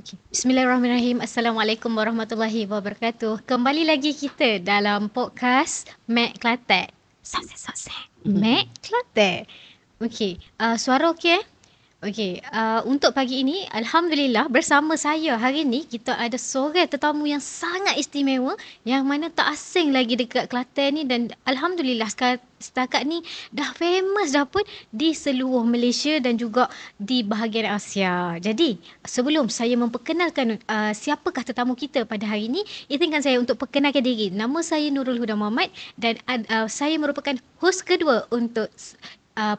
Okay. Bismillahirrahmanirrahim. Assalamualaikum warahmatullahi wabarakatuh. Kembali lagi kita dalam podcast Mek Klatek. Sosek. Mek Klatek. Okey, suara okey? Okey, untuk pagi ini alhamdulillah bersama saya hari ni kita ada seorang tetamu yang sangat istimewa yang mana tak asing lagi dekat Kelantan ni dan alhamdulillah setakat ni dah famous dah pun di seluruh Malaysia dan juga di bahagian Asia. Jadi, sebelum saya memperkenalkan siapakah tetamu kita pada hari ini, izinkan saya untuk perkenalkan diri. Nama saya Nurul Huda Muhammad dan saya merupakan hos kedua untuk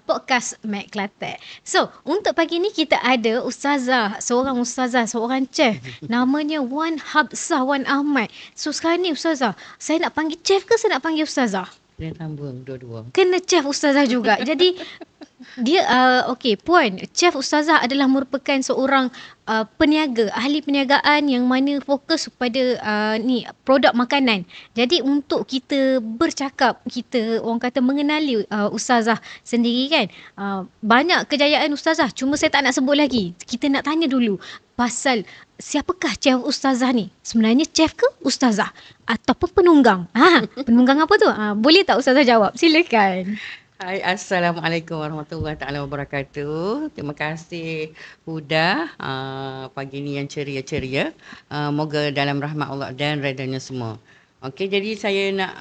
podcast Mek Klatek. So, untuk pagi ni kita ada ustazah, seorang chef. Namanya Wan Habsah Wan Ahmad. So, sekarang ni ustazah, saya nak panggil chef ke saya nak panggil ustazah? Kena sambung dua-dua. Kena chef ustazah juga. Jadi, dia, okey, Puan, chef ustazah adalah merupakan seorang peniaga, ahli perniagaan yang mana fokus pada produk makanan. Jadi untuk kita bercakap, kita orang kata mengenali ustazah sendiri kan. Banyak kejayaan ustazah, cuma saya tak nak sebut lagi. Kita nak tanya dulu pasal siapakah chef ustazah ni? Sebenarnya chef ke ustazah ataupun penunggang? Penunggang apa tu? Boleh tak ustazah jawab? Silakan. Hai, Assalamualaikum warahmatullahi taala wabarakatuh. Terima kasih Huda, pagi ni yang ceria-ceria. Moga dalam rahmat Allah dan redanya semua. Okey, jadi saya nak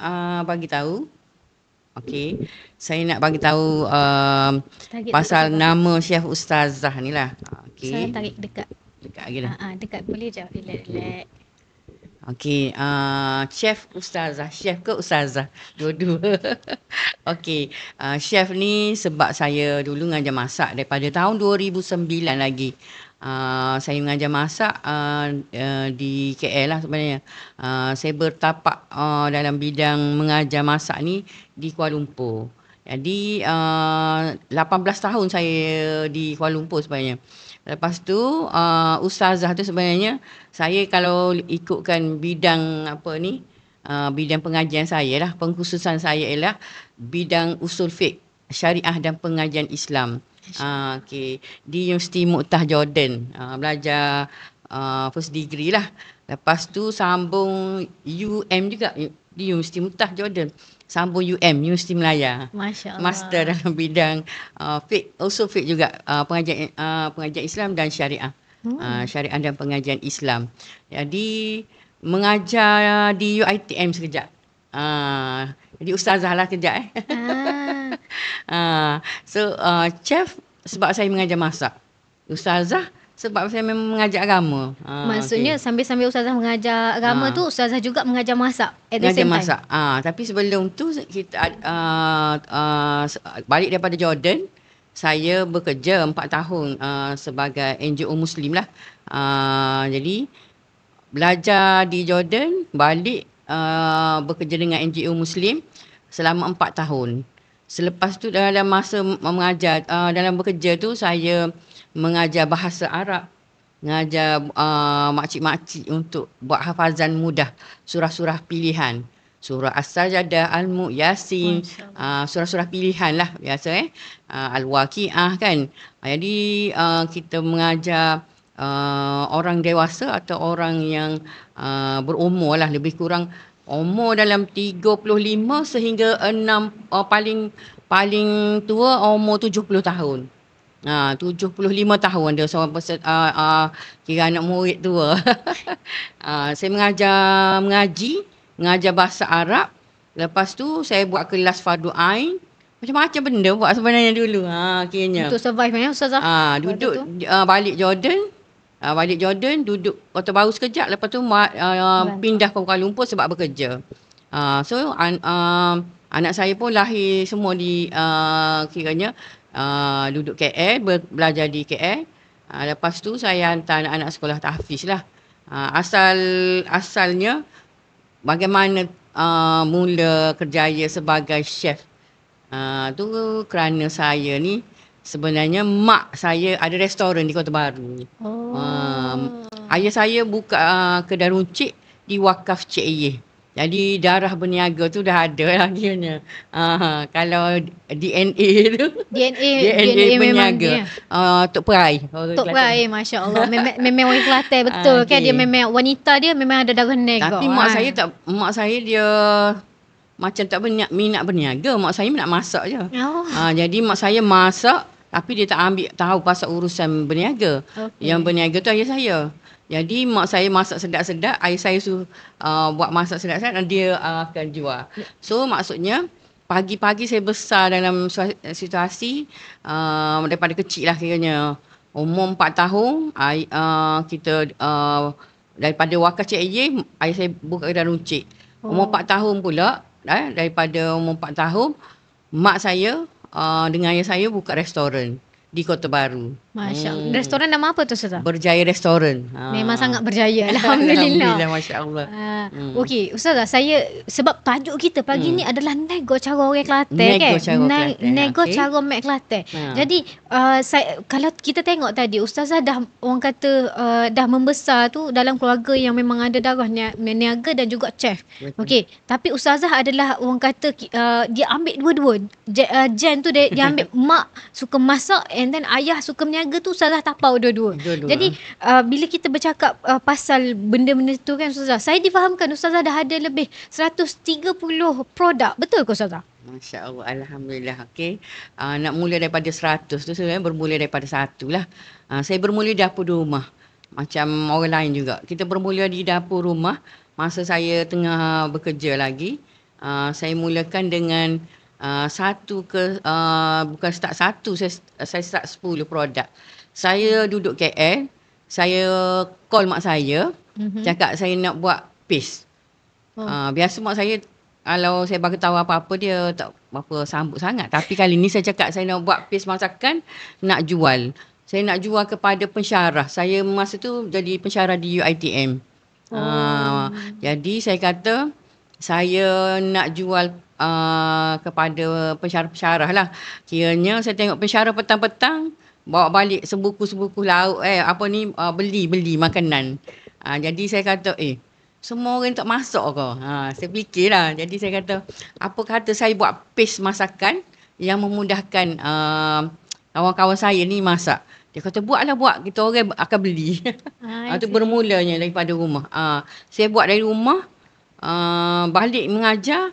bagi tahu. Okey, saya nak bagi tahu pasal nama Chef Ustazah ni lah. Okey. Saya tarik dekat. Dekat lagi dah. Dekat boleh je. Relax. Okey, chef ustazah, chef ke ustazah? Dua-dua. Okey, chef ni sebab saya dulu mengajar masak daripada tahun 2009 lagi. Saya mengajar masak di KL lah sebenarnya. Saya bertapak dalam bidang mengajar masak ni di Kuala Lumpur. Jadi 18 tahun saya di Kuala Lumpur sebenarnya. Lepas tu ustazah tu sebenarnya saya kalau ikutkan bidang bidang pengajian saya lah, pengkhususan saya ialah bidang usul fiqh, syariah dan pengajian Islam. Okey, di Universiti Mu'tah Jordan, belajar first degree lah. Lepas tu sambung UM juga di Universiti Mu'tah Jordan. Sambung Universiti Melaya. Masya Allah. Master dalam bidang fiqh, usul fiqh juga, pengajian Islam dan syariah. Syariah dan pengajian Islam. Jadi mengajar di UiTM sekejap. Jadi ustazah lah kejap chef sebab saya mengajar masak. Ustazah sebab saya memang mengajar agama. Maksudnya sambil-sambil ustazah mengajar agama tu, ustazah juga mengajar masak at the mengajar same masak. time. Tapi sebelum tu kita balik daripada Jordan, saya bekerja 4 tahun sebagai NGO Muslim lah. Jadi belajar di Jordan, balik bekerja dengan NGO Muslim selama 4 tahun. Selepas tu dalam masa mengajar, dalam bekerja tu saya mengajar bahasa Arab, mengajar makcik-makcik untuk buat hafazan mudah surah-surah pilihan. Surah As-Sajdah, Al-Mulk, Yasin, surah-surah pilihan lah biasa Al-Waqiah kan. Jadi kita mengajar orang dewasa atau orang yang berumur lah, lebih kurang umur dalam 35 sehingga 6 paling tua umur 70 tahun. 75 tahun dia seorang kira anak murid tua. Saya mengajar bahasa Arab. Lepas tu saya buat kelas fardu ain. Macam-macam benda buat sebenarnya dulu. Kiranya. Untuk survive ustazah. Duduk balik Jordan, duduk Kota Baru sekejap. Lepas tu pindah ke Kuala Lumpur sebab bekerja. Anak saya pun lahir semua di kiranya duduk KL, belajar di KL. Lepas tu saya hantar anak-anak sekolah tahfiz lah. Asalnya bagaimana mula kerjaya sebagai chef. Tu kerana saya ni sebenarnya mak saya ada restoran di Kota Baru. Ayah saya buka kedai runcit di Wakaf Cik Eyeh. Jadi darah berniaga tu dah ada lah kiranya. Kalau DNA tu, DNA DNA memang berniaga. dia. Tok Perai. Orang Tok Kelantan. Perai, Masya Allah. Memang orang Kelantan betul kan. Dia Okey. memang wanita dia memang ada darah nego. Tapi mak saya dia macam tak minat berniaga. Mak saya nak masak je. Oh. Jadi mak saya masak tapi dia tak ambil tahu pasal urusan berniaga. Okey. Yang berniaga tu ayah saya. Jadi mak saya masak sedap-sedap, ayah saya buat masak sedap-sedap dan dia akan jual. So maksudnya pagi-pagi saya besar dalam situasi daripada kecil lah kiranya. Umur 4 tahun, kita daripada Wakaf Cik Ye, ayah saya buka kedai runcit. Umur 4 tahun pula, daripada umur 4 tahun, mak saya dengan ayah saya buka restoran di Kota Baru. Masya Allah. Restoran nama apa tu Ustazah? Berjaya Restoran. Memang sangat berjaya. Alhamdulillah. Alhamdulillah, Masya Allah. Okey, Ustazah, saya sebab tajuk kita pagi ni adalah nego cara orang Kelantan Nego kan? cara Kelantan, Nego okey. cara mek Kelantan. Jadi kalau kita tengok tadi Ustazah dah orang kata dah membesar tu dalam keluarga yang memang ada darah niaga dan juga chef. Betul. Okey, tapi Ustazah adalah orang kata dia ambil dua-dua. Gen tu dia ambil mak suka masak and then ayah suka berniaga tu Ustazah tapau dua-dua. Dua-dua. Jadi bila kita bercakap pasal benda-benda tu kan Ustazah, saya difahamkan Ustazah dah ada lebih 130 produk. Betul ke Ustazah? Masya Allah, Alhamdulillah. Okey. Nak mula daripada 100 tu sebenarnya bermula daripada satu lah. Saya bermula di dapur rumah. Macam orang lain juga. Kita bermula di dapur rumah. Masa saya tengah bekerja lagi. Saya mulakan dengan bukan start satu, saya start 10 produk. Saya duduk KL. Saya call mak saya. Cakap saya nak buat paste. Biasa mak saya kalau saya bagi tahu apa-apa dia tak apa sambut sangat. Tapi kali ni saya cakap saya nak buat paste masakan nak jual. Saya nak jual kepada pensyarah. Saya masa tu jadi pensyarah di UiTM. Jadi saya kata saya nak jual kepada pensyarah-pensyarah lah. Kiranya saya tengok pensyarah petang-petang bawa balik sebuku-sebuku lauk beli makanan. Jadi saya kata semua orang tak masak ke? Saya fikirlah. Jadi saya kata apa kata saya buat paste masakan yang memudahkan kawan-kawan saya ni masak. Dia kata buat. Kita orang akan beli. Itu bermulanya daripada rumah. Saya buat dari rumah. Balik mengajar.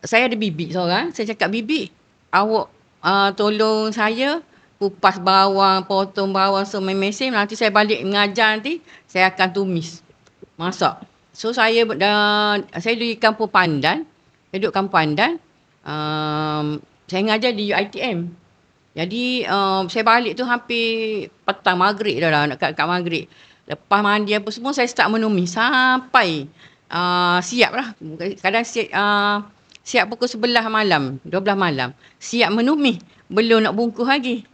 Saya ada bibik seorang. Saya cakap bibik awak tolong saya kupas bawang, potong bawang semua mesin. Nanti saya balik mengajar nanti saya akan tumis. Masak. So saya di Kampung Pandan. Saya duduk Kampung Pandan. Saya mengajar di UiTM. Jadi saya balik tu hampir petang maghrib dah lah. Nak kat maghrib. Lepas mandi apa semua saya start menumis. Sampai siap lah. Kadang siap pukul 11 malam. 12 malam. Siap menumis. Belum nak bungkus lagi.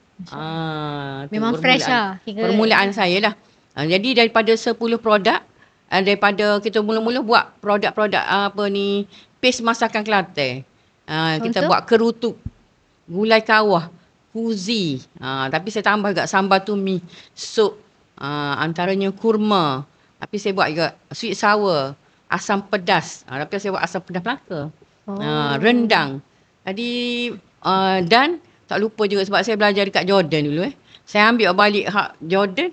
Memang fresh lah. Permulaan saya lah. Jadi daripada 10 produk. Daripada kita mula-mula buat produk-produk paste masakan Kelantan. Kita buat kerutuk, gulai kawah, kuzi. Tapi saya tambah juga sambal tumi, sup, antaranya kurma. Tapi saya buat juga sweet sour, asam pedas. Tapi saya buat asam pedas Melaka. Rendang. Jadi dan tak lupa juga sebab saya belajar dekat Jordan dulu. Saya ambil balik Jordan.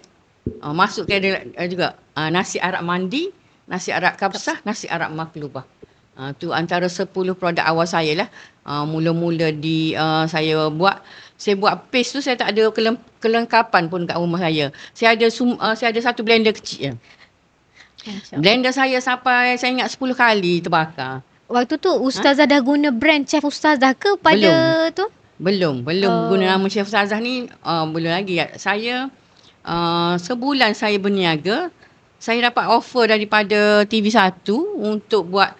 Masuk ke juga nasi Arab mandi, nasi Arab kabsah, nasi Arab maklubah. Tu antara 10 produk awal saya lah. Mula-mula saya buat paste tu saya tak ada kelengkapan pun kat rumah saya. Saya ada satu blender kecil je. Blender saya sampai saya ingat 10 kali terbakar. Waktu tu Ustazah dah guna brand Chef Ustazah ke pada tu? Belum guna nama Chef Ustazah ni belum lagi. Saya sebulan saya berniaga, saya dapat offer daripada TV1 untuk buat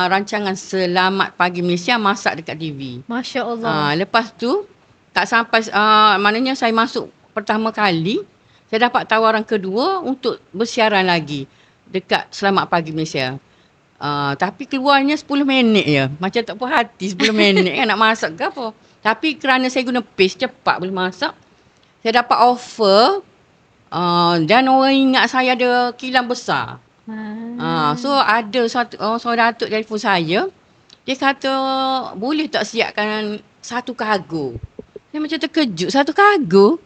rancangan Selamat Pagi Malaysia masak dekat TV. Masya Allah. Lepas tu tak sampai maknanya saya masuk pertama kali, saya dapat tawaran kedua untuk bersiaran lagi dekat Selamat Pagi Malaysia. Tapi keluarnya 10 minit je. Macam tak puas hati 10 minit kan nak masak ke apa. Tapi kerana saya guna paste cepat boleh masak, saya dapat offer dan orang ingat saya ada kilang besar. So ada seorang datuk telefon saya. Dia kata, boleh tak siapkan satu kargo? Saya macam terkejut, satu kargo?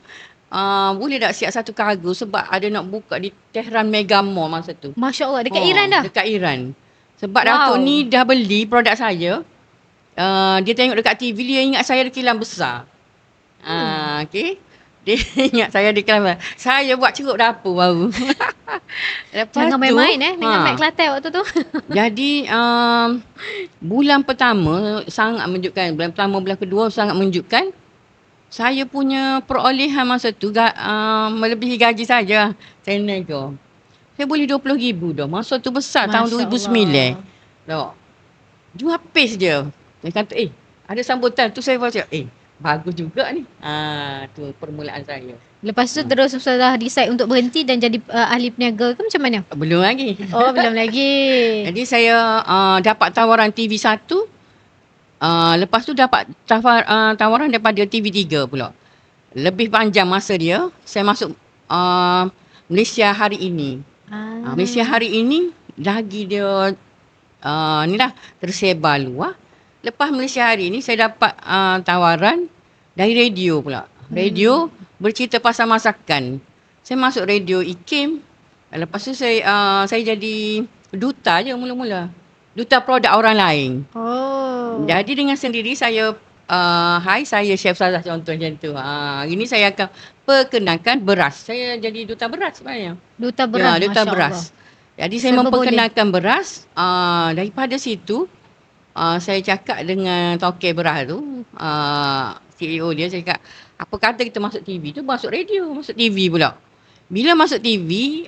Boleh tak siap satu kargo sebab ada nak buka di Tehran Mega Mall masa tu. Masya Allah, dekat Iran dah? Dekat Iran. Sebab datuk ni dah beli produk saya. Dia tengok dekat TV, dia ingat saya ada kilang besar. Okay. Dia ingat saya ada kilang besar. Saya buat cerup dapur baru. Jangan main-main dengan Mac Kelantan waktu tu. Jadi bulan pertama sangat menunjukkan. Bulan pertama, bulan kedua sangat menunjukkan. Saya punya perolehan masa tu melebihi gaji saya. Saya nego. Saya boleh RM20,000 dah. Masa tu besar, tahun 2009. Tak. Jual paste je. Dia kata, ada sambutan. Tu saya baca, bagus juga ni. Tu permulaan saya. Lepas tu terus Ustazah decide untuk berhenti dan jadi ahli peniaga ke macam mana? Belum lagi. Oh, belum lagi. Jadi saya dapat tawaran TV1. Lepas tu dapat tawaran daripada TV3 pula. Lebih panjang masa dia. Saya masuk Malaysia Hari Ini. Malaysia Hari Ini lagi dia ni lah tersebar luar. Lepas Malaysia Hari Ini saya dapat tawaran dari radio pula. Radio bercerita pasal masakan. Saya masuk radio IKIM. Lepas tu saya jadi duta je mula-mula. Duta produk orang lain. Jadi dengan sendiri saya saya Chef Ustazah contoh macam tu. Hari ni saya akan perkenalkan beras. Saya jadi duta beras sebenarnya. Duta beras. Duta beras. Jadi saya memperkenalkan beras. Daripada situ saya cakap dengan toke beras tu, CEO dia, saya cakap, apa kata kita masuk TV tu, masuk radio, masuk TV pula. Bila masuk TV,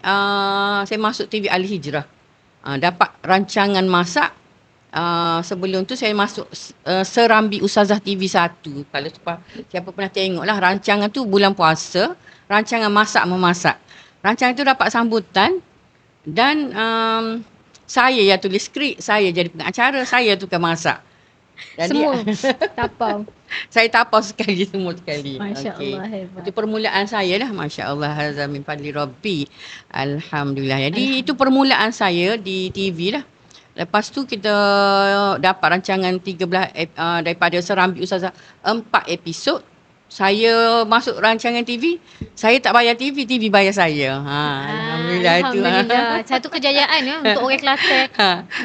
saya masuk TV Ahli Hijrah. Dapat rancangan masak. Sebelum tu saya masuk Serambi Ustazah TV1. Kalau siapa pernah tengok lah, rancangan tu bulan puasa, rancangan masak-memasak. Rancangan tu dapat sambutan dan saya yang tulis skrip, saya jadi pengacara, saya tukang masak. Jadi, semua tapau. Saya tapau semua sekali. Masya Allah, hebat. Itu permulaan saya lah. Masya Allah, hazza min fadli Rabbi. Alhamdulillah. Jadi itu permulaan saya di TV lah. Lepas tu kita dapat rancangan 13 daripada Serambi Ustazah 4 episod. Saya masuk rancangan TV, saya tak bayar TV, TV bayar saya. Alhamdulillah itu. Alhamdulillah. Satu kejayaan untuk orang Kelantan.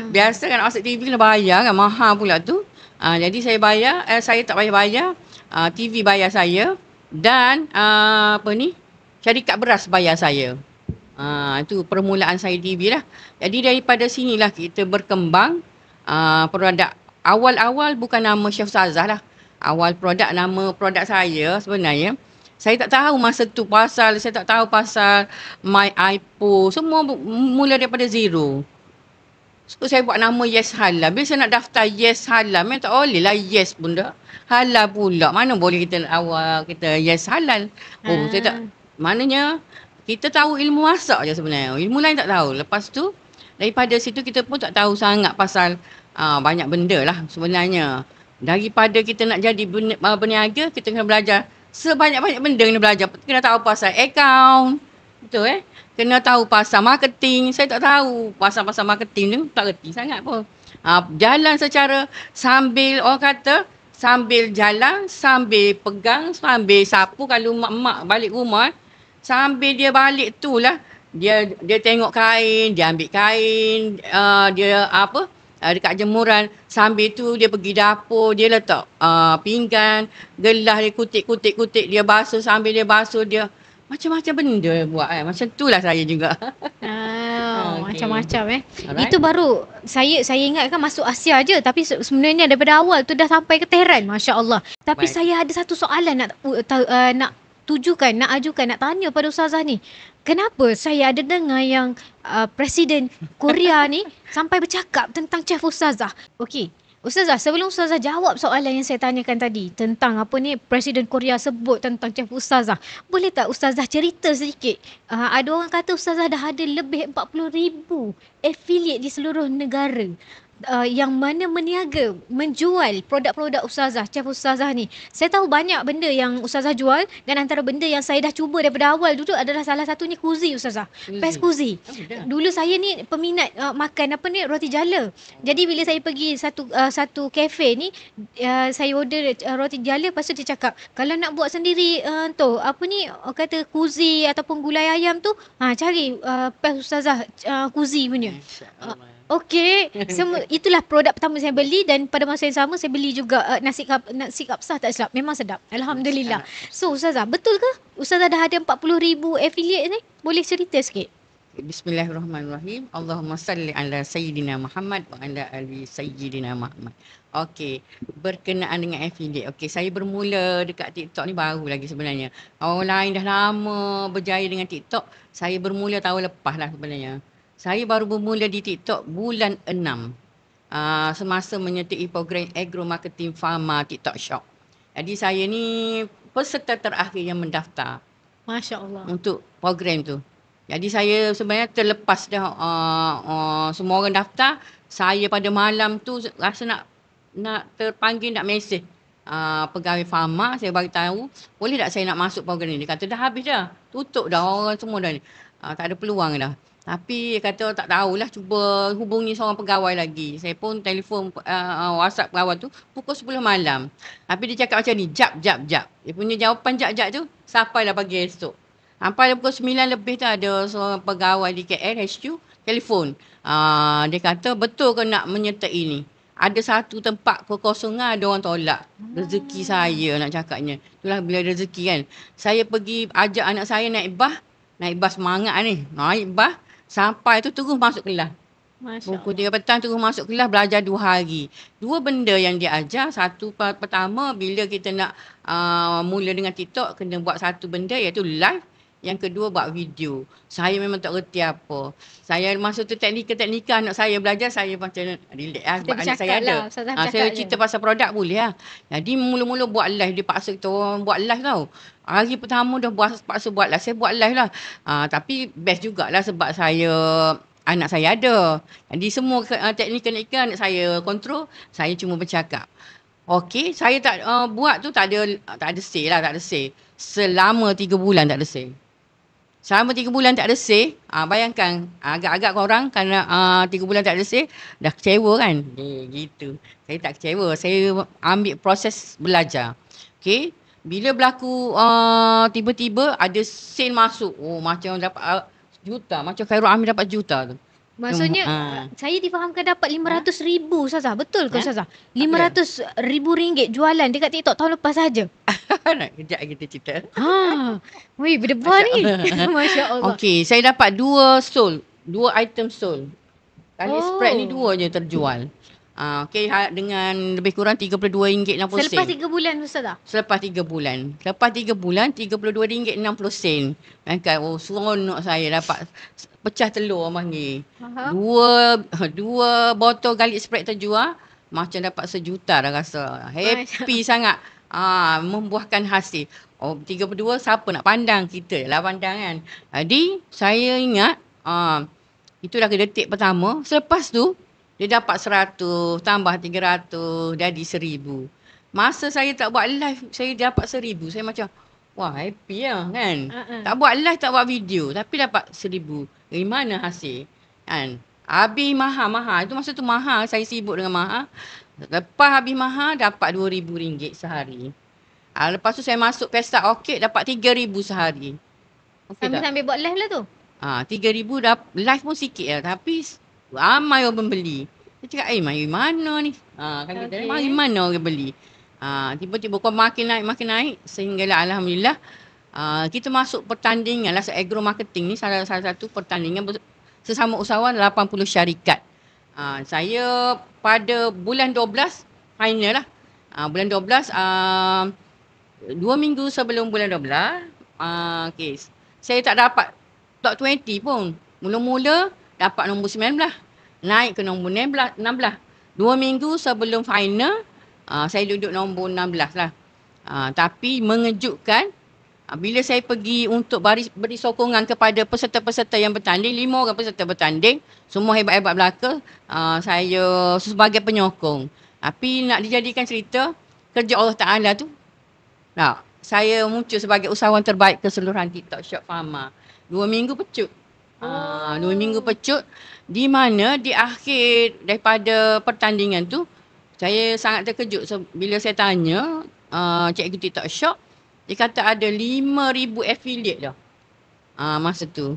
Biasa kan masuk TV kena bayar kan, mahal pula tu. Jadi saya bayar, saya tak bayar, TV bayar saya dan syarikat beras bayar saya. Itu permulaan saya TV lah. Jadi daripada sinilah kita berkembang. Produk awal-awal bukan nama Chef Ustazah lah. Awal nama produk saya sebenarnya. Saya tak tahu masa tu saya tak tahu pasal My iPo. Semua mula daripada zero. So saya buat nama Yes Halal. Bila saya nak daftar Yes Halal, memang tak boleh lah Yes pun dah. Halal pula. Mana boleh kita awal kita Yes Halal. Saya tak. Maknanya kita tahu ilmu masak je sebenarnya. Ilmu lain tak tahu. Lepas tu daripada situ kita pun tak tahu sangat pasal banyak benda lah sebenarnya. Daripada kita nak jadi berniaga, kita kena belajar sebanyak-banyak benda kena belajar. Kena tahu pasal account. Betul Kena tahu pasal marketing. Saya tak tahu pasal marketing tu. Tak reti sangat pun. Jalan secara sambil orang kata, sambil jalan, sambil pegang, sambil sapu. Kalau mak balik rumah, sambil dia balik tu lah. Dia tengok kain, dia ambil kain, dia dekat jemuran. Sambil tu dia pergi dapur, dia letak pinggan, gelas dia kutik, dia basuh. Sambil dia basuh, dia macam-macam benda buat Macam tu lah saya juga. Macam-macam Alright. Itu baru saya ingat kan masuk Asia je, tapi sebenarnya daripada awal tu dah sampai ke Tehran. Masya Allah. Tapi saya ada satu soalan nak ajukan, nak tanya pada Ustazah ni. Kenapa saya ada dengar yang Presiden Korea ni sampai bercakap tentang Chef Ustazah? Okey, Ustazah, sebelum Ustazah jawab soalan yang saya tanyakan tadi tentang Presiden Korea sebut tentang Chef Ustazah, boleh tak Ustazah cerita sedikit? Ada orang kata Ustazah dah ada lebih 40,000 affiliate di seluruh negara. yang mana meniaga, menjual produk-produk ustazah, chef ustazah ni. Saya tahu banyak benda yang ustazah jual dan antara benda yang saya dah cuba daripada awal dulu adalah salah satunya kuzi ustazah. Pes kuzi. Dulu saya ni peminat makan apa ni, roti jala. Jadi bila saya pergi satu kafe ni, saya order roti jala, lepas tu dia cakap kalau nak buat sendiri tu apa ni, kata kuzi ataupun gulai ayam tu, cari pes ustazah kuzi punya. Okey, itulah produk pertama saya beli dan pada masa yang sama saya beli juga nasi kapsah tak silap. Memang sedap. Alhamdulillah. So ustazah, betul ke ustazah dah ada 40,000 affiliate ni? Boleh cerita sikit? Bismillahirrahmanirrahim. Allahumma salli ala Sayyidina Muhammad wa ala ali Sayyidina Muhammad. Okey, berkenaan dengan affiliate. Okey, saya bermula dekat TikTok ni baru lagi sebenarnya. Orang lain dah lama berjaya dengan TikTok. Saya bermula tahun lepas lah sebenarnya. Saya baru bermula di TikTok bulan 6. Semasa menyertai program Agro Marketing Pharma TikTok Shop. Jadi saya ni peserta terakhir yang mendaftar. Masya Allah. Untuk program tu. Jadi saya sebenarnya terlepas dah semua orang daftar. Saya pada malam tu rasa nak terpanggil, nak mesej pegawai pharma. Saya bagi tahu, boleh tak saya nak masuk program ni? Dia kata dah habis dah. Tutup dah, orang semua dah ni. Tak ada peluang dah. Tapi dia kata tak tahulah, cuba hubungi seorang pegawai lagi. Saya pun telefon WhatsApp pegawai tu pukul 10 malam. Tapi dia cakap macam ni, jap. Dia punya jawapan jap tu sampailah pagi esok. Sampai pukul 9 lebih tu ada seorang pegawai di KL HQ telefon. Dia kata betul ke nak menyertai ni? Ada satu tempat kekosongan, ada orang tolak. Rezeki saya nak cakapnya. Itulah bila rezeki kan. Saya pergi ajak anak saya naik bas semangat ni. Naik bas. Sampai tu terus masuk kelas. Pukul 3 petang terus masuk kelas, belajar 2 hari. 2 benda yang dia ajar. Satu pertama, bila kita nak mula dengan TikTok, kena buat satu benda iaitu live. Yang kedua, buat video. Saya memang tak reti apa. Saya masa tu teknika anak saya belajar, saya macam relax lah sebab anak saya ada. Saya cerita pasal produk boleh lah. Jadi mula-mula buat live, dia paksa kita orang buat live tau. Hari pertama dah paksa buat live, saya buat live lah. Tapi best jugalah sebab anak saya ada. Jadi semua teknika anak saya kontrol, saya cuma bercakap. Okey, saya tak buat tu tak ada say lah, tak ada say. Selama 3 bulan tak ada say. Selama 3 bulan tak ada say, bayangkan agak-agak korang kerana 3 bulan tak ada say, dah kecewa kan? Gitu. Saya tak kecewa. Saya ambil proses belajar. Okay. Bila berlaku tiba-tiba ada sale masuk. Macam dapat juta. Macam Khairul Amin dapat juta tu. Maksudnya saya difahamkan dapat 500,000 Ustazah. Betul ke Ustazah? 500,000 ringgit jualan dekat TikTok tahun lepas saja. Kejap kita cerita. Wih, berdebar ni. Masya Allah. Okey, saya dapat 2 item sold. Kali spread ni 2 je terjual. Okey, dengan lebih kurang RM32.60. Selepas 3 bulan Ustazah? Selepas 3 bulan. Lepas 3 bulan, RM32.60. Kan, seronok saya dapat pecah telur orang panggil. Dua botol garlic spread terjual, macam dapat sejuta dah rasa. Happy sangat. Membuahkan hasil. 32 siapa nak pandang, kita lah pandang kan. Jadi saya ingat itulah detik pertama. Selepas tu dia dapat 100 tambah 300 jadi 1,000. Masa saya tak buat live, saya dapat 1,000. Saya macam wah, happy lah kan. Tak buat live, tak buat video, tapi dapat 1,000. Dari mana hasil? Kan? Habis mahal. Itu masa tu mahal. Saya sibuk dengan mahal. Lepas habis mahal, dapat RM2,000 sehari. Lepas tu saya masuk Pesta Orchid, dapat RM3,000 sehari. Okay, sambil buat live lah tu? RM3,000 live pun sikit lah. Tapi ramai orang beli. Saya cakap, mari mana ni? Kan kita mari mana orang beli? Tiba-tiba kau makin naik sehinggalah alhamdulillah kita masuk pertandingan lah agro marketing ni, salah satu pertandingan sesama usahawan 80 syarikat. Saya pada bulan 12 final lah. Bulan 12 2 minggu sebelum bulan 12 okay, saya tak dapat top 20 pun. Mula-mula dapat nombor 19, naik ke nombor 16. 2 minggu sebelum final saya duduk nombor 16 lah. Tapi mengejutkan, Bila saya pergi untuk beri sokongan kepada peserta-peserta yang bertanding, 5 orang peserta bertanding, semua hebat-hebat belaka, saya sebagai penyokong. Tapi nak dijadikan cerita, kerja Allah Ta'ala tu, saya muncul sebagai usahawan terbaik keseluruhan TikTok Shop Fama. 2 minggu pecut. 2 minggu pecut, di mana di akhir daripada pertandingan tu, saya sangat terkejut bila saya tanya cikgu TikTok Shop, dia kata ada 5,000 affiliate dah. Masa tu.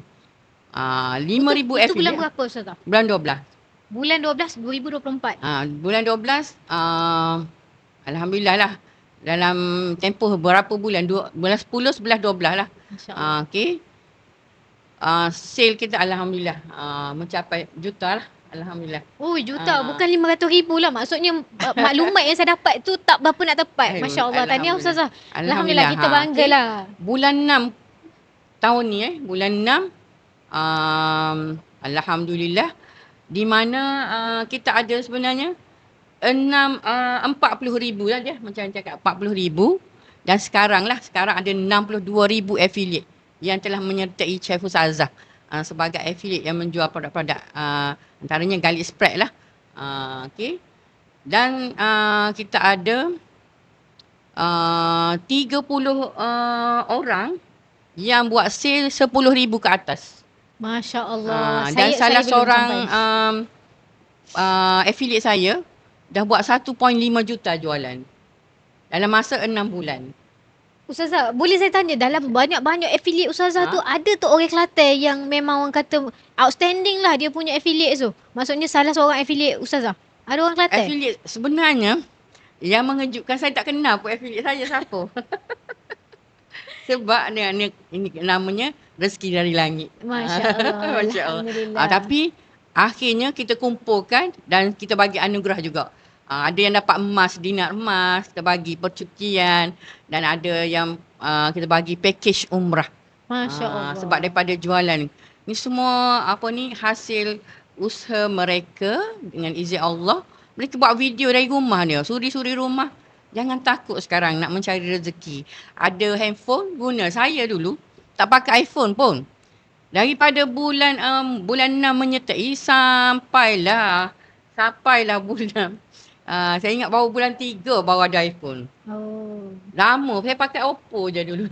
5,000 affiliate. Itu bulan berapa Ustazah? Bulan 12. Bulan 12 2024. Bulan 12 alhamdulillah lah. Dalam tempoh berapa bulan? Bulan 10, 11, 12 lah. Okey. Sale kita alhamdulillah mencapai juta lah. Alhamdulillah. Oh, juta. Bukan 500,000 lah. Maksudnya maklumat yang saya dapat tu tak berapa nak tepat. Masya Allah. Tahniah Ustazah. Alhamdulillah. Kita banggalah. Bulan 6 tahun ni bulan 6 alhamdulillah, di mana kita ada sebenarnya 40,000 lah dia, macam cakap 40,000, dan sekarang ada 62,000 affiliate yang telah menyertai Chef Ustazah sebagai affiliate yang menjual produk-produk, antaranya garlic spread lah. Okay. Dan kita ada 30 orang yang buat sale 10,000 ke atas. Masya Allah. Dan salah seorang affiliate saya dah buat 1.5 juta jualan dalam masa 6 bulan. Ustazah, boleh saya tanya, dalam banyak-banyak affiliate Ustazah tu, ada tu orang Kelantan yang memang orang kata outstanding lah dia punya affiliate tu? Maksudnya salah seorang affiliate Ustazah? Ada orang Kelantan? Affiliate sebenarnya yang mengejutkan, saya tak kenal pun affiliate saya siapa. Sebab ini namanya rezeki dari langit. Masya Allah. Masya Allah. Tapi akhirnya kita kumpulkan dan kita bagi anugerah juga. Ada yang dapat emas, dinar emas, kita bagi percutian, dan ada yang kita bagi package umrah. Masya Allah. Sebab daripada jualan ni semua hasil usaha mereka dengan izin Allah. Mereka buat video dari rumah dia, suri-suri rumah. Jangan takut sekarang nak mencari rezeki. Ada handphone, guna. Saya dulu tak pakai iPhone pun. Daripada bulan 6 menyertai sampailah bulan saya ingat baru bulan 3 baru ada iPhone. Oh. Lama. Saya pakai Oppo je dulu.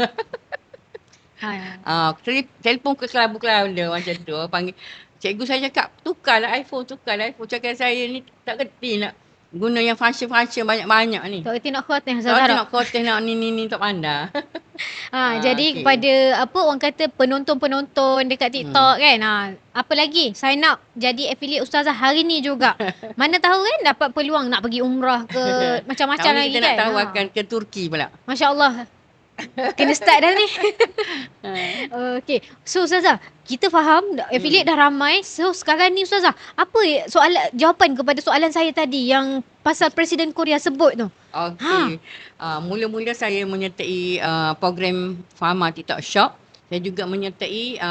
Telefon ke kelabur-kelabur macam tu. Panggil cikgu, saya cakap, tukarlah iPhone. Cakap saya ni tak kerti nak guna yang function-function banyak-banyak ni. Tak kerti nak khoteh. Tak kerti nak khoteh, nak ni tak pandai. Jadi kepada orang kata penonton-penonton dekat TikTok kan, apa lagi, sign up jadi affiliate Ustazah hari ni juga. Mana tahu kan dapat peluang nak pergi umrah ke macam-macam lagi kita kan. Kita nak tahu akan ke Turki pula. Masya Allah. Kena start dah ni. Okay. So Ustazah, kita faham affiliate dah ramai. So sekarang ni Ustazah, apa jawapan kepada soalan saya tadi yang pasal Presiden Korea sebut tu? Okey. Mula-mula saya menyertai program Fama TikTok Shop. Saya juga menyertai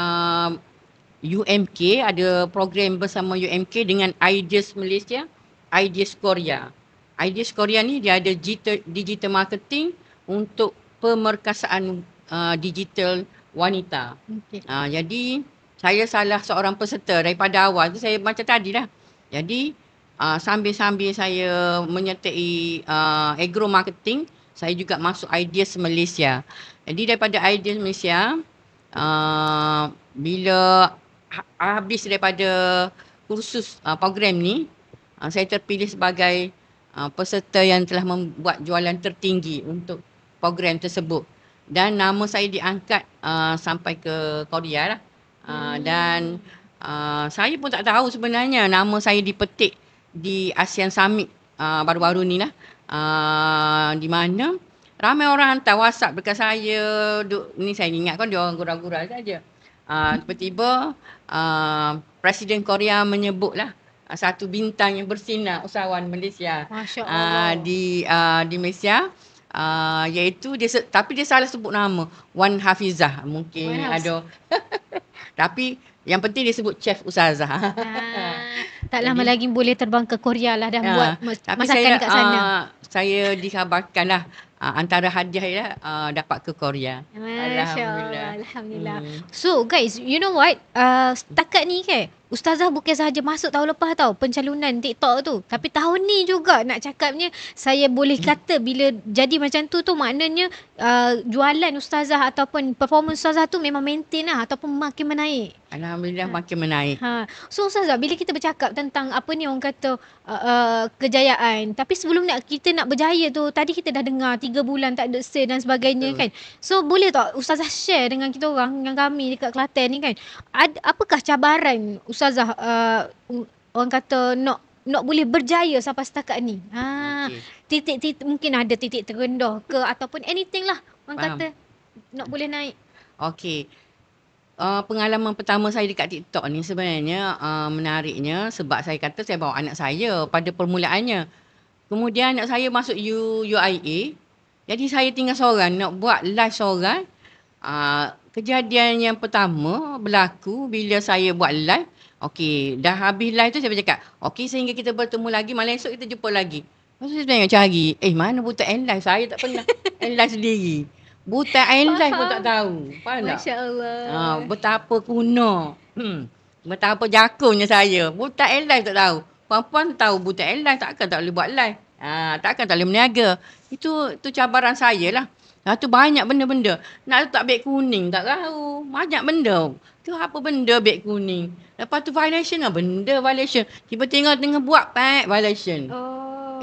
UMK, ada program bersama UMK dengan Ideas Malaysia, Ideas Korea. Ideas Korea ni dia ada digital marketing untuk pemerkasaan digital wanita. Okay. Jadi saya salah seorang peserta daripada awal tu, saya macam tadi lah. Jadi sambil-sambil saya menyertai agro marketing, saya juga masuk Ideas Malaysia. Jadi daripada Ideas Malaysia, bila habis daripada kursus program ni, saya terpilih sebagai peserta yang telah membuat jualan tertinggi untuk program tersebut. Dan nama saya diangkat sampai ke Korea lah. Dan saya pun tak tahu sebenarnya nama saya dipetik di ASEAN Summit baru-baru ni lah. Di mana ramai orang hantar WhatsApp dekat saya. Ni saya ingat kan dia orang gurau-gurau saja. Tiba-tiba Presiden Korea menyebut lah satu bintang yang bersinar usahawan Malaysia. Masya Allah. Di Malaysia. Iaitu tapi dia salah sebut nama Wan Hafizah, mungkin ada. Tapi yang penting dia sebut Chef Ustazah. Tak lama lagi boleh terbang ke Korea lah, dah buat masakan kat sana. Saya dikhabarkan lah antara hadiah ya dapat ke Korea. Masya Allah, Alhamdulillah. Alhamdulillah. So guys, you know what? Setakat ni kan, Ustazah bukan sahaja masuk tahun lepas tau pencalonan TikTok tu. Tapi tahun ni juga nak cakapnya, saya boleh kata bila jadi macam tu maknanya jualan Ustazah ataupun performance Ustazah tu memang maintain lah ataupun makin menaik. Alhamdulillah makin menaik. So Ustazah, bila kita bercakap tentang apa ni orang kata kejayaan, tapi sebelum kita nak berjaya tu, tadi kita dah dengar 3 bulan tak ada sale dan sebagainya kan. So boleh tak Ustazah share dengan kita orang, dengan kami dekat Kelantan ni kan, apakah cabaran Ustazah orang kata nak boleh berjaya sampai setakat ni? Titik-titik, mungkin ada titik terendah ke ataupun anything lah orang kata nak boleh naik. Okey. Pengalaman pertama saya dekat TikTok ni sebenarnya menariknya sebab saya kata saya bawa anak saya pada permulaannya. Kemudian anak saya masuk UIA. Jadi saya tinggal seorang nak buat live seorang. Kejadian yang pertama berlaku bila saya buat live. Okey, dah habis live tu saya bercakap, okey sehingga kita bertemu lagi, malam esok kita jumpa lagi. Lepas tu saya tengok cari, mana buta end live, saya tak pernah end live sendiri. Buta end live pun tak tahu. Faham tak? Masya Allah. Betapa kuno. Betapa jakunya saya. Buta end live tak tahu. Puan-puan tahu buta end live takkan tak boleh buat live. Takkan tak boleh berniaga. Itu cabaran saya lah. Tu banyak benda-benda. Nak letak beg kuning tak tahu. Banyak benda. Tu apa benda beg kuning. Lepas tu violation lah. Benda violation. Tiba-tiba tengah buat violation.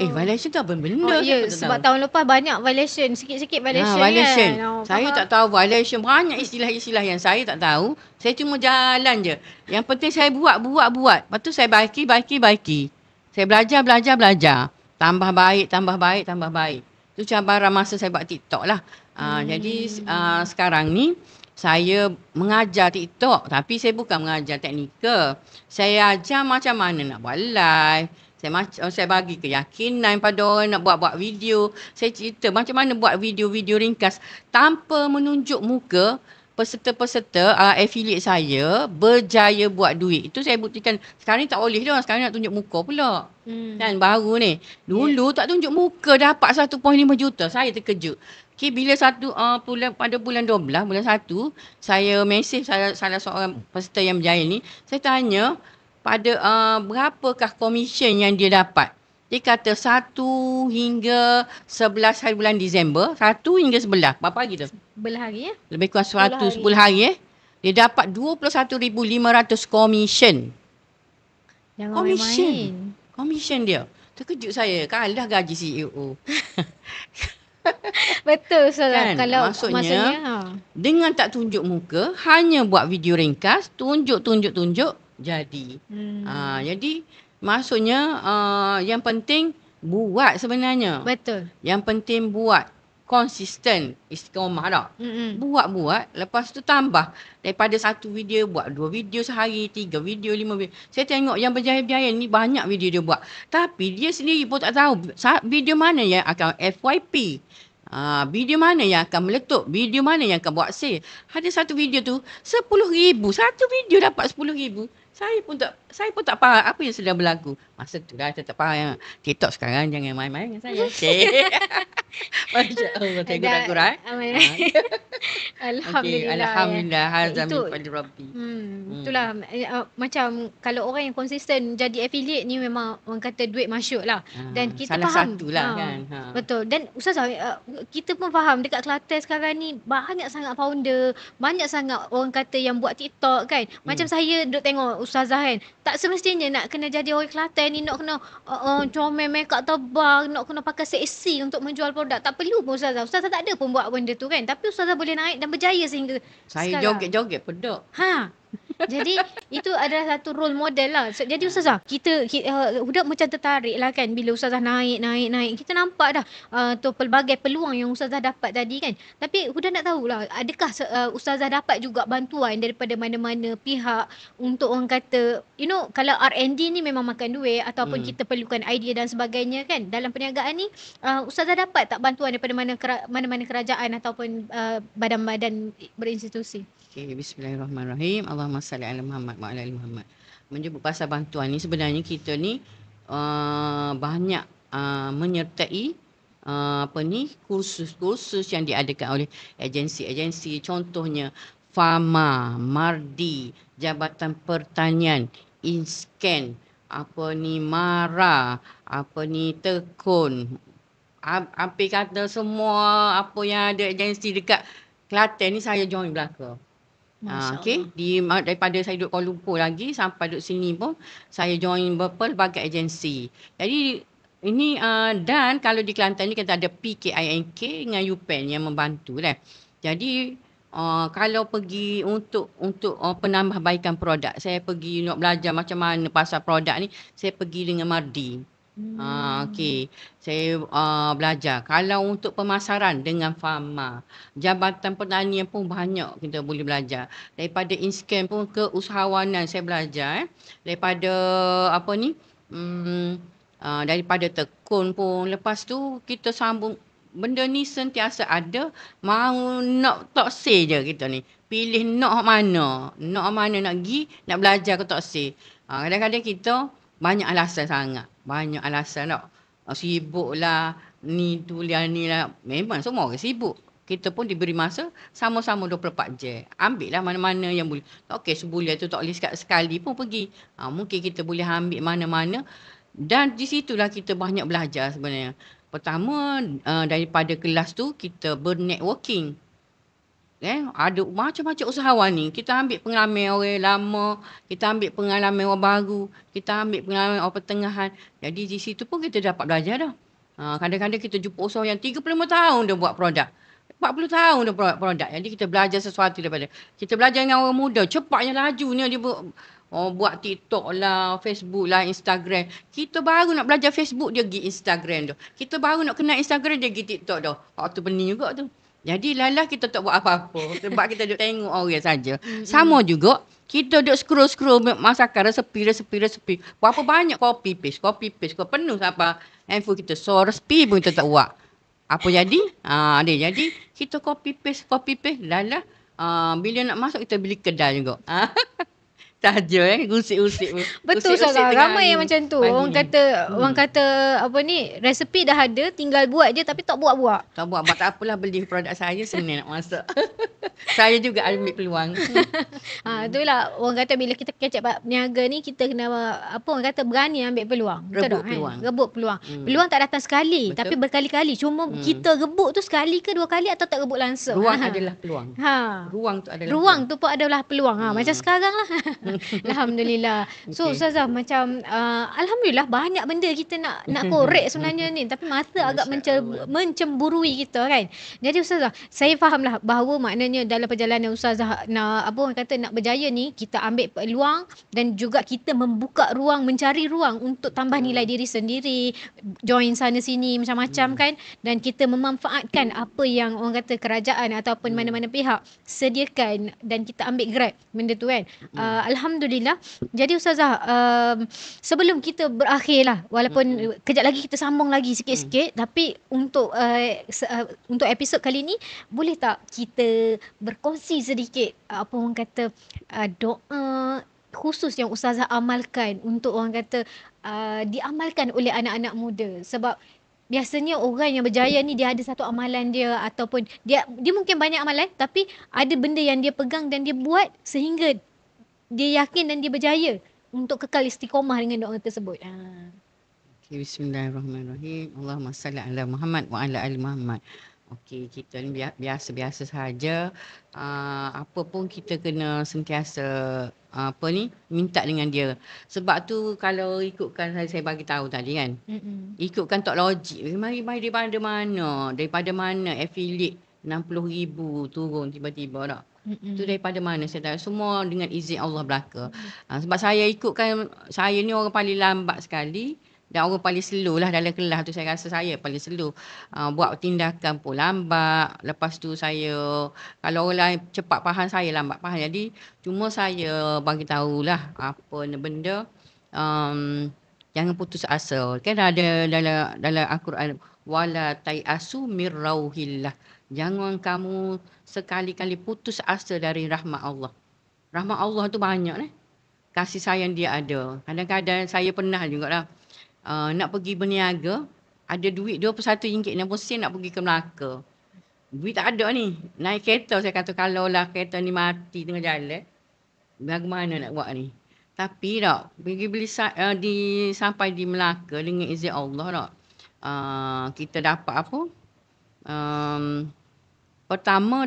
Violation tu apa benda? Ya, sebab tahun lepas banyak violation. Sikit-sikit violation, violation. kan. Saya tak tahu violation. Banyak istilah-istilah yang saya tak tahu. Saya cuma jalan je. Yang penting saya buat. Lepas tu saya baiki. Saya belajar. Tambah baik. Itu cabaran masa saya buat TikTok lah. Jadi sekarang ni saya mengajar TikTok. Tapi saya bukan mengajar teknikal. Saya ajar macam mana nak buat live. Saya bagi keyakinan pada orang nak buat video. Saya cerita macam mana buat video-video ringkas tanpa menunjuk muka peserta-peserta affiliate saya berjaya buat duit. Itu saya buktikan. Sekarang ni tak boleh dah. Sekarang nak tunjuk muka pula. Kan baru ni. Dulu tak tunjuk muka dapat 1.5 juta. Saya terkejut. Okay, bila pada bulan 12, bulan 1, saya mesej salah seorang peserta yang berjaya ni. Saya tanya pada berapakah komisen yang dia dapat. Dia kata 1 hingga 11 hari bulan Disember. 1 hingga 11. Berapa hari tu? 10 hari ya? Lebih kurang 10 hari. Dia dapat 21,500 komisen. Jangan main-main. Komisen dia. Terkejut saya. Kalah gaji CEO. Betul Ustazah. Kan? Kalau maksudnya dengan tak tunjuk muka, hanya buat video ringkas, tunjuk, jadi. Jadi maksudnya yang penting buat sebenarnya. Betul. Yang penting buat konsisten, istiqamah tak. Buat, lepas tu tambah. Daripada 1 video buat 2 video sehari, 3 video, 5 video. Saya tengok yang berjaya-berjaya ni banyak video dia buat. Tapi dia sendiri pun tak tahu video mana yang akan FYP. Video mana yang akan meletup, video mana yang akan buat sale. Ada satu video tu 10,000, satu video dapat 10,000. Saya pun tak faham apa yang sedang berlaku. Masa tu dah saya tak faham. TikTok sekarang jangan main-main dengan saya. Okey. Masya Allah, saya kurang-kurang. Alhamdulillah. Alhamdulillah. Hazam min fadli Rabbi. Itulah macam kalau orang yang konsisten jadi affiliate ni memang orang kata duit masuk lah. Dan kita salah faham. Satu lah kan. Betul. Dan Ustazah, kita pun faham dekat Kelantan sekarang ni banyak sangat founder, banyak sangat orang kata yang buat TikTok kan. Macam saya duk tengok Ustazah kan, tak semestinya nak kena jadi orang Kelantan ni nak kena comel make up tebal, nak kena pakai seksi untuk menjual produk. Tak perlu pun Ustazah. Ustazah tak ada pun buat benda tu kan. Tapi Ustazah boleh naik dan berjaya sehingga saya sekarang. joget-joget pedok. Jadi itu adalah satu role model lah. Jadi Ustazah, kita budak macam tertarik lah kan bila Ustazah naik. Kita nampak dah tu pelbagai peluang yang Ustazah dapat tadi kan. Tapi budak nak tahulah, adakah Ustazah dapat juga bantuan daripada mana-mana pihak untuk orang kata, kalau R&D ni memang makan duit ataupun kita perlukan idea dan sebagainya kan. Dalam perniagaan ni, Ustazah dapat tak bantuan daripada mana-mana kerajaan ataupun badan-badan berinstitusi? Okay, bismillahirrahmanirrahim. Allahumma salli ala Muhammad wa ala ali Muhammad. Menyebut pasal bantuan ni, sebenarnya kita ni banyak menyertai kursus-kursus yang diadakan oleh agensi-agensi, contohnya Fama, Mardi, Jabatan Pertanian, Inscan, Mara, Tekun. Hampir kata semua apa yang ada agensi dekat Kelantan ni saya join belaka. Masya Okey, daripada saya duduk Kuala Lumpur lagi sampai duduk sini pun saya join berbagai agensi. Jadi ini dan kalau di Kelantan ni kita ada PKINK dengan UPEN yang membantu lah. Jadi kalau pergi untuk penambahbaikan produk, saya pergi nak belajar macam mana pasal produk ni, saya pergi dengan Mardi. Okey. Saya belajar. Kalau untuk pemasaran dengan Fama, Jabatan Pertanian pun banyak kita boleh belajar. Daripada Inscan pun ke usahawanan saya belajar. Daripada daripada Tekun pun. Lepas tu kita sambung. Benda ni sentiasa ada. Mau nak tak say je kita ni. Pilih nak mana. Nak mana nak pergi, nak belajar ke tak say. Kadang-kadang kita banyak alasan sangat. Banyak alasan tak. Sibuk lah. Ni tu lah ni lah. Memang semua orang sibuk. Kita pun diberi masa sama-sama 24 jam. Ambil lah mana-mana yang boleh. Okey, sebulan tu tak boleh sekali pun pergi. Mungkin kita boleh ambil mana-mana. Dan di situlah kita banyak belajar sebenarnya. Pertama, daripada kelas tu kita bernetworking. Ada macam-macam usahawan ni. Kita ambil pengalaman orang lama, kita ambil pengalaman orang baru, kita ambil pengalaman orang pertengahan. Jadi di situ pun kita dapat belajar dah. Kadang-kadang kita jumpa usahawan yang 35 tahun dah buat produk. 40 tahun dah buat produk. Jadi kita belajar sesuatu daripada. Kita belajar dengan orang muda. Cepatnya lajunya dia buat TikTok lah, Facebook lah, Instagram. Kita baru nak belajar Facebook, dia pergi Instagram tu. Kita baru nak kenal Instagram, dia pergi TikTok tu. Waktu pening juga tu. Jadi lalah kita tak buat apa-apa. Sebab kita duduk tengok orang saja. Sama juga, kita duduk scroll-scroll masakan resepi. Berapa banyak copy paste. Kau penuh sampai handphone kita. So resipi pun kita tak buat. Apa jadi? Jadi kita copy paste. Lalah. Bila nak masuk kita beli kedai juga. Saja gusik-gusik. Betul Ustazah. Ramai yang macam tu. Orang kata resepi dah ada, tinggal buat je tapi tak buat-buat. Tak buat tak apalah, beli produk saya senang nak masak. Saya juga ambil peluang. Itulah orang kata bila kita kecap niaga ni kita kena orang kata berani ambil peluang. Rebut peluang. Rebut peluang. Peluang tak datang sekali. Betul. Tapi berkali-kali. Cuma kita rebut tu sekali ke dua kali atau tak rebut langsung. Ruang adalah peluang. Ruang tu pun adalah peluang. Macam sekarang lah. Alhamdulillah. So Ustazah macam alhamdulillah banyak benda kita nak korek sebenarnya ni, tapi masa agak mencemburui kita kan. Jadi Ustazah, saya fahamlah bahawa maknanya dalam perjalanan Ustazah nak nak berjaya ni, kita ambil peluang dan juga kita membuka ruang, mencari ruang untuk tambah nilai diri sendiri, join sana sini macam-macam kan, dan kita memanfaatkan apa yang orang kata kerajaan ataupun mana-mana pihak sediakan dan kita ambil grab benda tu kan. Alhamdulillah. Jadi Ustazah, sebelum kita berakhir lah, walaupun kejap lagi kita sambung lagi sikit-sikit, tapi untuk episod kali ni, boleh tak kita berkongsi sedikit orang kata doa khusus yang Ustazah amalkan untuk orang kata diamalkan oleh anak-anak muda? Sebab biasanya orang yang berjaya ni dia ada satu amalan dia, ataupun dia mungkin banyak amalan tapi ada benda yang dia pegang dan dia buat sehingga dia yakin dan dia berjaya untuk kekal istiqomah dengan doa tersebut. Okay, bismillahirrahmanirrahim. Allahumma salli ala Muhammad wa ala ali Muhammad. Okey, kita ni biasa-biasa saja. Apa pun kita kena sentiasa minta dengan dia. Sebab tu kalau ikutkan saya bagi tahu tadi kan. Ikutkan tak logik. Mari daripada mana? Daripada mana affiliate 60,000 turun tiba-tiba tak? Itu daripada mana saya tahu. Semua dengan izin Allah belaka. Sebab saya ikutkan, saya ni orang paling lambat sekali. Dan orang paling slow lah dalam kelas tu, saya rasa saya paling slow. Buat tindakan pun lambat. Lepas tu saya, kalau orang lain cepat faham, saya lambat faham. Jadi cuma saya bagi tahulah apa benda. Jangan putus asa. Kan ada dalam Al-Quran, wala tai'asu mir rauhillah. Jangan kamu sekali-kali putus asa dari rahmat Allah. Rahmat Allah tu banyak kasih sayang dia ada. Kadang-kadang saya pernah juga lah nak pergi berniaga, ada duit RM21.60 nak pergi ke Melaka. Duit tak ada ni. Naik kereta saya kata kalau lah kereta ni mati tengah jalan, bagaimana nak buat ni? Tapi tak, sampai di Melaka dengan izin Allah tak. Kita dapat apa? Pertama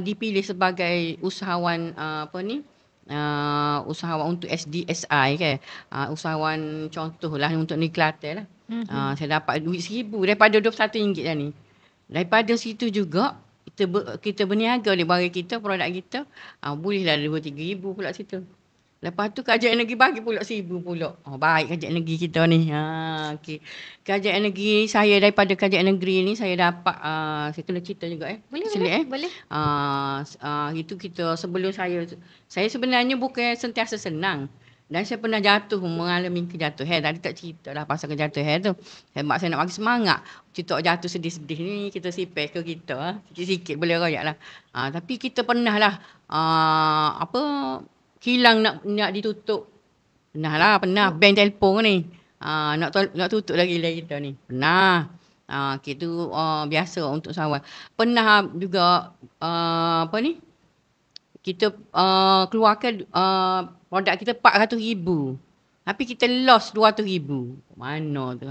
dipilih sebagai usahawan usahawan untuk SDSI kan. Usahawan contohlah untuk negeri Kelantan lah. Saya dapat duit RM1,000 daripada RM21 dah ni. Daripada situ juga kita berniaga di barang kita, produk kita, bolehlah RM2-3,000 pula situ. Lepas tu kerajaan negeri bagi pula RM1,000 pula. Baik kerajaan negeri kita ni. Okay. Kerajaan negeri saya, daripada kerajaan negeri ni saya dapat, saya kena cerita juga Boleh. Itu kita sebelum saya sebenarnya bukan sentiasa senang. Dan saya pernah mengalami kejatuhan. Tadi tak cerita lah pasal kejatuhan tu. Sebab saya nak bagi semangat. Cerita jatuh sedih-sedih ni kita sipek ke kita. Sikit-sikit boleh royak lah. Tapi kita pernah lah kilang nak ditutup. Pernah. Bank telefon ni. Nak tutup lagi kita ni. Pernah. Itu biasa untuk sawal. Pernah juga kita keluarkan produk kita RM400,000. Tapi kita loss RM200,000. Mana tu?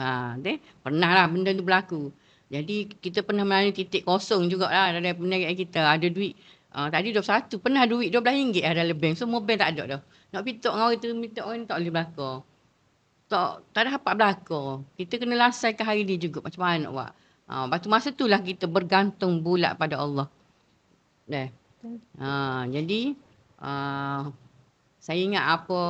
Pernah lah benda tu berlaku. Jadi kita pernah melalui titik kosong jugalah dari perniagaan kita. Ada duit. Tadi 21. Pernah duit RM12 ada lebih. Semua bank tak ada dah. Nak pitok dengan orang tu, pitok orang tak boleh berlaku. Tak dapat berlaku. Kita kena lasaikan hari ni juga. Macam mana nak buat. Lepas tu masa tu lah kita bergantung bulat pada Allah. Jadi saya ingat apa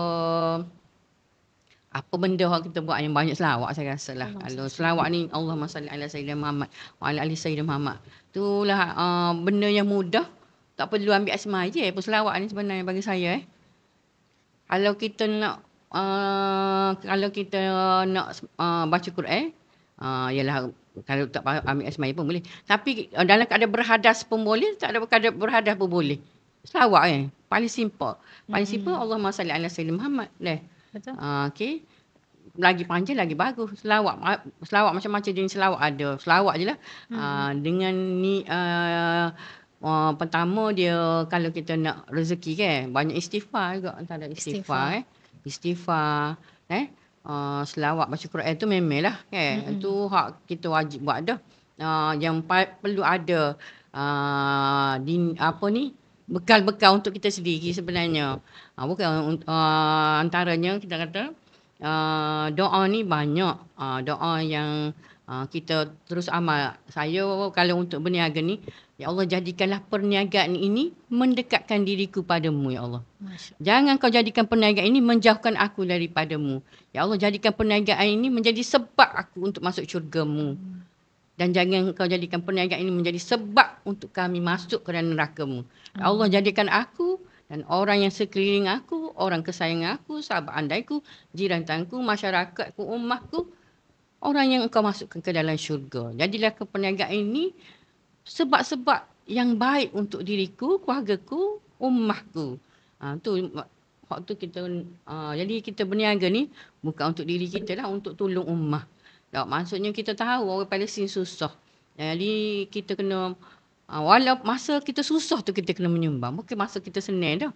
benda yang kita buat yang banyak selawat saya rasa lah. Kalau selawat ni Allahumma salli ala Sayyidina Muhammad wa ala ali Sayyidina Muhammad. Itulah benda yang mudah. Tak perlu ambil asma je pun selawat ni sebenarnya bagi saya. Kalau kita nak baca Quran, ialah kalau tak ambil asma pun boleh. Tapi dalam keadaan berhadas pun boleh, tak ada keadaan berhadas pun boleh. Selawat paling simple. Paling simple Allahumma salli ala Sayyidina Muhammad. Betul. Okey. Lagi panjang lagi bagus. Selawat macam-macam jenis selawat ada. Selawat je lah. Dengan ni pertama dia kalau kita nak rezeki kan, banyak istighfar juga, antara istighfar. Istighfar selawat baca Quran tu memanglah kan. Itu hak kita wajib buat dah. Yang perlu ada bekal-bekal untuk kita sendiri sebenarnya. Bukan antaranya kita kata doa ni banyak. Doa yang kita terus amal. Saya kalau untuk berniaga ni, ya Allah jadikanlah perniagaan ini mendekatkan diriku padamu ya Allah. Jangan kau jadikan perniagaan ini menjauhkan aku daripadamu. Ya Allah jadikan perniagaan ini menjadi sebab aku untuk masuk syurgamu. Dan jangan kau jadikan perniagaan ini menjadi sebab untuk kami masuk ke dalam neraka-Mu. Ya Allah jadikan aku dan orang yang sekeliling aku, orang kesayangan aku, sahabat andaiku, jiran tanku, masyarakatku, ummahku, orang yang engkau masukkan ke dalam syurga. Jadilah perniagaan ini sebab-sebab yang baik untuk diriku, keluargaku, ummahku. Waktu kita jadi kita berniaga ni bukan untuk diri kita lah, untuk tolong ummah. Maksudnya kita tahu orang Palestin susah. Jadi kita kena walau masa kita susah tu kita kena menyumbang. Bukan masa kita senang dah.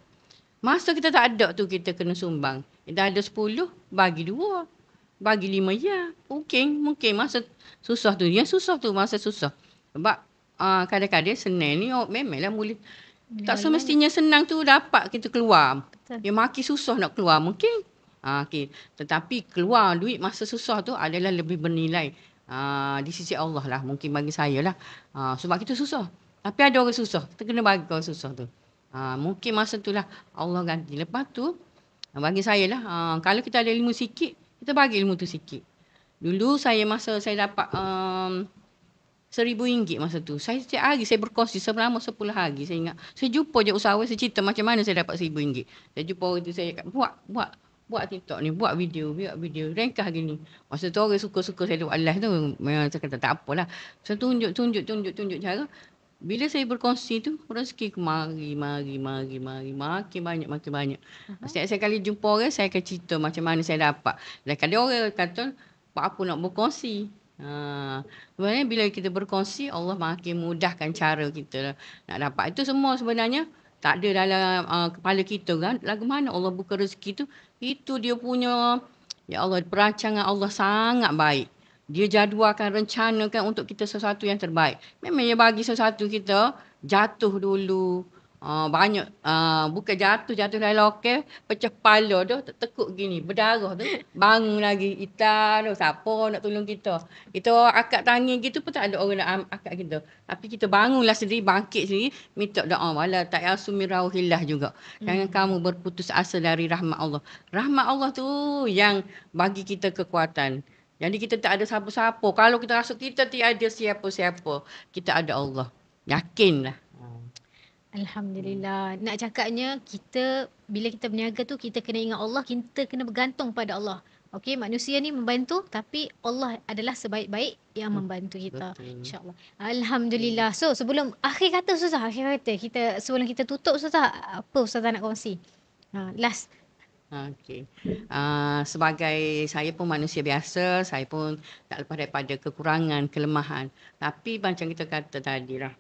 Masa kita tak ada tu kita kena sumbang. Dah ada 10, bagi 2. Bagi 5 ya. Mungkin masa susah tu. Yang susah tu masa susah. Sebab kadang-kadang senang ni memanglah boleh. Tak semestinya senang tu dapat kita keluar. Yang makin susah nak keluar mungkin. Okay. Tetapi keluar duit masa susah tu adalah lebih bernilai di sisi Allah lah. Mungkin bagi saya lah. Sebab kita susah. Tapi ada orang susah. Kita kena bagi orang susah tu. Mungkin masa tu lah Allah ganti. Lepas tu bagi saya lah. Kalau kita ada ilmu sikit, kita bagi ilmu tu sikit. Dulu masa saya dapat RM1,000 masa tu. Saya setiap hari saya berkongsi selama 10 hari. Saya ingat. Saya jumpa je usahawan, saya cerita macam mana saya dapat RM1,000. Saya jumpa orang tu, saya kata, buat TikTok ni, buat video, rengkah gini. Masa tu orang suka-suka saya buat live tu. Saya kata tak apalah. Saya tunjuk cara. Bila saya berkongsi tu, rezeki aku mari. Makin banyak. Setiap kali jumpa orang, saya akan cerita macam mana saya dapat. Dan kadang orang kata, buat apa nak berkongsi? Sebenarnya bila kita berkongsi, Allah makin mudahkan cara kita nak dapat. Itu semua sebenarnya tak ada dalam kepala kita kan. Lagu mana Allah buka rezeki tu, itu dia punya, ya Allah, perancangan Allah sangat baik. Dia jadualkan, rencanakan untuk kita sesuatu yang terbaik. Memang dia bagi sesuatu kita jatuh dulu. Banyak bukan jatuh dari lokal, pecah kepala tu, tekuk gini, berdarah tu, bangun lagi, hitam tu, siapa nak tolong kita. Kita akak tangan gitu pun tak ada orang nak akak kita. Tapi kita bangunlah sendiri, bangkit sendiri, minta doa. Wala tak yasumi rauhillah juga. Jangan kamu berputus asa dari rahmat Allah. Rahmat Allah tu yang bagi kita kekuatan. Jadi kita tak ada siapa-siapa. Kalau kita rasa kita tiada siapa-siapa, kita ada Allah. Yakinlah. Alhamdulillah. Nak cakapnya, kita bila kita berniaga tu, kita kena ingat Allah, kita kena bergantung pada Allah. Okey, manusia ni membantu, tapi Allah adalah sebaik-baik yang membantu kita. Betul. InsyaAllah. Alhamdulillah. So, sebelum akhir kata Ustazah, sebelum kita tutup Ustazah, apa Ustazah nak kongsi? Last. Okey. Sebagai saya pun manusia biasa, saya pun tak lepas daripada kekurangan, kelemahan. Tapi macam kita kata tadi lah.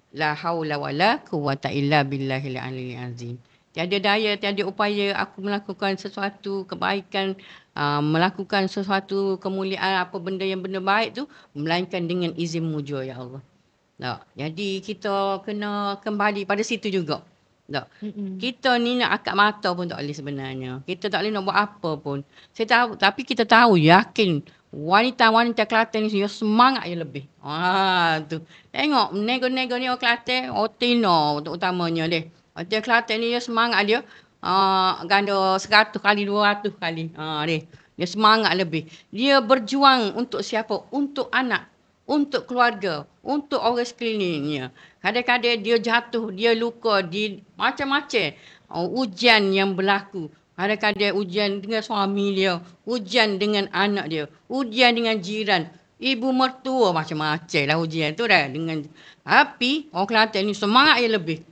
La haula wala quwwata illa billahil aliyyil azim. Tiada daya, tiada upaya aku melakukan sesuatu kebaikan, melakukan sesuatu kemuliaan, apa benda yang benda baik tu, melainkan dengan izin-Mu jua, ya Allah. Tak. Jadi kita kena kembali pada situ juga. Tak. Kita ni nak akak mata pun tak boleh sebenarnya. Kita tak boleh nak buat apa pun. Saya tahu, tapi kita tahu, yakin wanita-wanita Kelantan ni semangat je lebih. Tu. Tengok, nego-nego ni orang Kelantan, Otino utamanya dia. Orang Kelantan ni dia semangat dia. Ganda 100 kali, 200 kali. Dia semangat lebih. Dia berjuang untuk siapa? Untuk anak. Untuk keluarga. Untuk orang sekelilingnya. Kadang-kadang dia jatuh, dia luka, dia macam-macam. Ujian yang berlaku. Kadang-kadang ujian dengan suami dia, ujian dengan anak dia, ujian dengan jiran, ibu mertua, macam-macam lah ujian tu dah. Tapi orang Kelantan ni semangat dia lebih.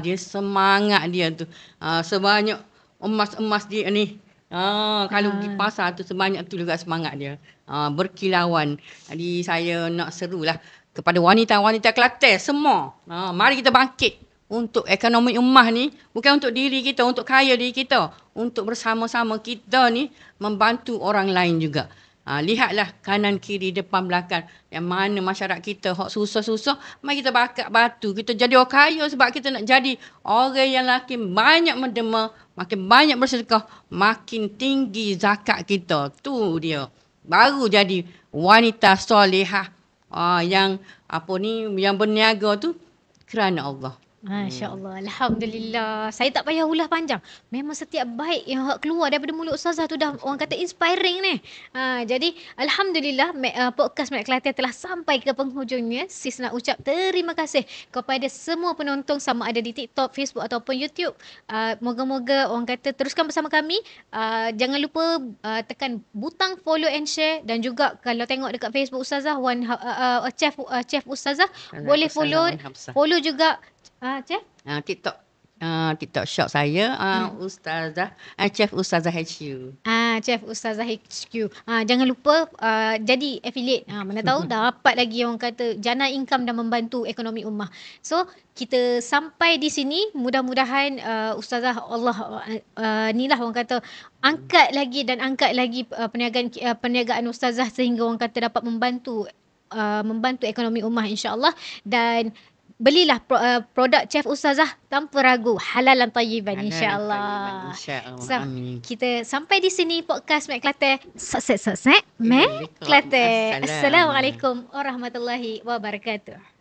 Dia semangat dia tu. Sebanyak emas-emas dia ni. Kalau pergi pasar tu sebanyak tu juga semangat dia. Berkilauan. Jadi saya nak serulah kepada wanita-wanita Kelantan semua. Mari kita bangkit. Untuk ekonomi ummah ni, bukan untuk diri kita, untuk kaya diri kita. Untuk bersama-sama kita ni membantu orang lain juga. Lihatlah kanan, kiri, depan, belakang. Yang mana masyarakat kita hak susah-susah, mari kita bakat batu. Kita jadi orang kaya sebab kita nak jadi orang yang makin banyak menderma, makin banyak bersedekah, makin tinggi zakat kita. Tu dia. Baru jadi wanita solehah yang yang berniaga tu kerana Allah. Masya Allah. Alhamdulillah. Saya tak payah ulas panjang. Memang setiap baik yang keluar daripada mulut Ustazah tu dah orang kata inspiring ni. Jadi Alhamdulillah podcast Mek Kelantan telah sampai ke penghujungnya. Sis nak ucap terima kasih kepada semua penonton sama ada di TikTok, Facebook ataupun YouTube. Moga-moga orang kata teruskan bersama kami. Jangan lupa tekan butang follow and share. Dan juga kalau tengok dekat Facebook Ustazah, Chef Ustazah, boleh follow juga Chef? TikTok shop saya, Ustazah, Chef Ustazah HQ. Chef Ustazah HQ. Jangan lupa jadi affiliate. Mana tahu dapat lagi orang kata jana income dan membantu ekonomi ummah. So, kita sampai di sini. Mudah-mudahan Ustazah Allah ni lah orang kata angkat lagi perniagaan Ustazah sehingga orang kata dapat membantu ekonomi ummah, insya-Allah. Dan belilah produk Chef Ustazah tanpa ragu, halalan tayyiban, insya-Allah. So, kita sampai di sini podcast Mek Kelantan. Sukses Mek Kelantan. Assalamualaikum warahmatullahi wabarakatuh.